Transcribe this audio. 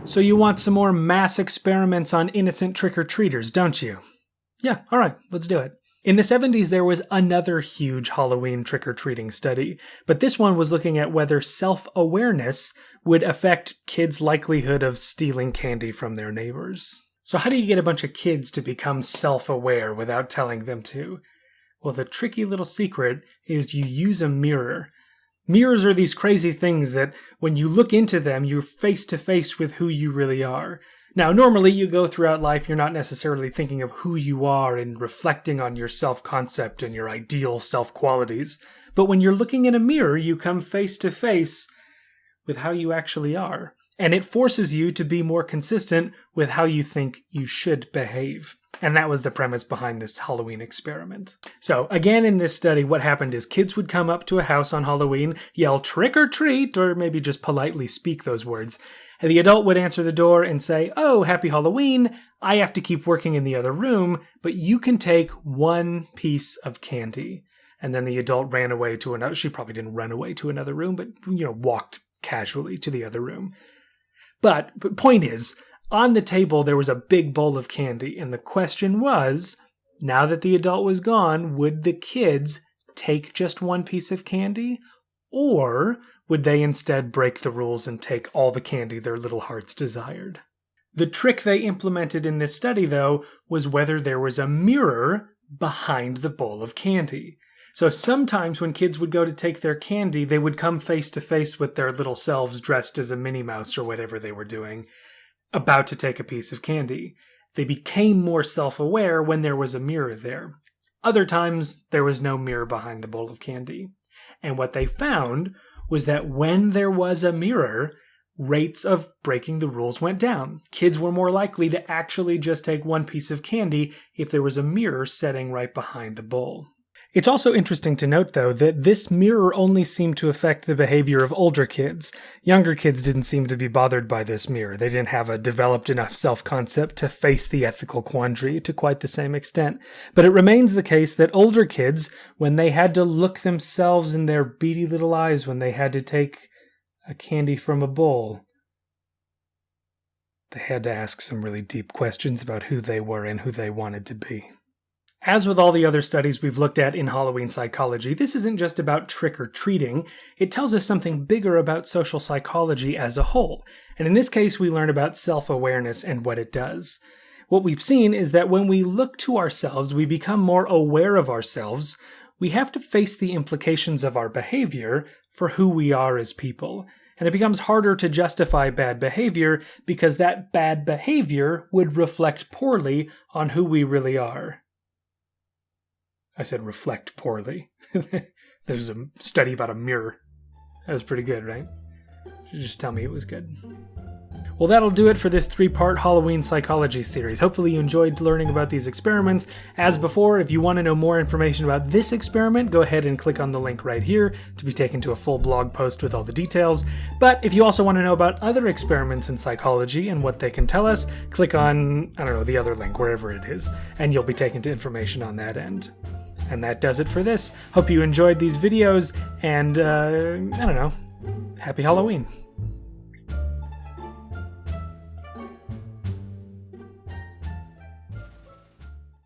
So you want some more mass experiments on innocent trick-or-treaters, don't you? Yeah, alright, let's do it. In the 70s, there was another huge Halloween trick-or-treating study, but this one was looking at whether self-awareness would affect kids' likelihood of stealing candy from their neighbors. So how do you get a bunch of kids to become self-aware without telling them to? Well, the tricky little secret is you use a mirror. Mirrors are these crazy things that when you look into them, you're face to face with who you really are. Now, normally you go throughout life, you're not necessarily thinking of who you are and reflecting on your self-concept and your ideal self-qualities. But when you're looking in a mirror, you come face to face with how you actually are. And it forces you to be more consistent with how you think you should behave. And that was the premise behind this Halloween experiment. So again, in this study, what happened is kids would come up to a house on Halloween, yell trick or treat, or maybe just politely speak those words. And the adult would answer the door and say, "Oh, happy Halloween. I have to keep working in the other room, but you can take one piece of candy." And then the adult ran away to another. She probably didn't run away to another room, but, walked casually to the other room. But point is, on the table, there was a big bowl of candy, and the question was, now that the adult was gone, would the kids take just one piece of candy, or would they instead break the rules and take all the candy their little hearts desired? The trick they implemented in this study, though, was whether there was a mirror behind the bowl of candy. So sometimes when kids would go to take their candy, they would come face to face with their little selves dressed as a Minnie Mouse or whatever they were doing, about to take a piece of candy. They became more self-aware when there was a mirror there. Other times, there was no mirror behind the bowl of candy. And what they found was that when there was a mirror, rates of breaking the rules went down. Kids were more likely to actually just take one piece of candy if there was a mirror sitting right behind the bowl. It's also interesting to note, though, that this mirror only seemed to affect the behavior of older kids. Younger kids didn't seem to be bothered by this mirror. They didn't have a developed enough self-concept to face the ethical quandary to quite the same extent. But it remains the case that older kids, when they had to look themselves in their beady little eyes when they had to take a candy from a bowl, they had to ask some really deep questions about who they were and who they wanted to be. As with all the other studies we've looked at in Halloween psychology, this isn't just about trick-or-treating. It tells us something bigger about social psychology as a whole. And in this case, we learn about self-awareness and what it does. What we've seen is that when we look to ourselves, we become more aware of ourselves. We have to face the implications of our behavior for who we are as people. And it becomes harder to justify bad behavior because that bad behavior would reflect poorly on who we really are. I said reflect poorly. There's a study about a mirror. That was pretty good, right? You just tell me it was good. Well, that'll do it for this 3-part Halloween psychology series. Hopefully you enjoyed learning about these experiments. As before, if you want to know more information about this experiment, go ahead and click on the link right here to be taken to a full blog post with all the details. But if you also want to know about other experiments in psychology and what they can tell us, click on, the other link, wherever it is, and you'll be taken to information on that end. And that does it for this. Hope you enjoyed these videos, and, happy Halloween.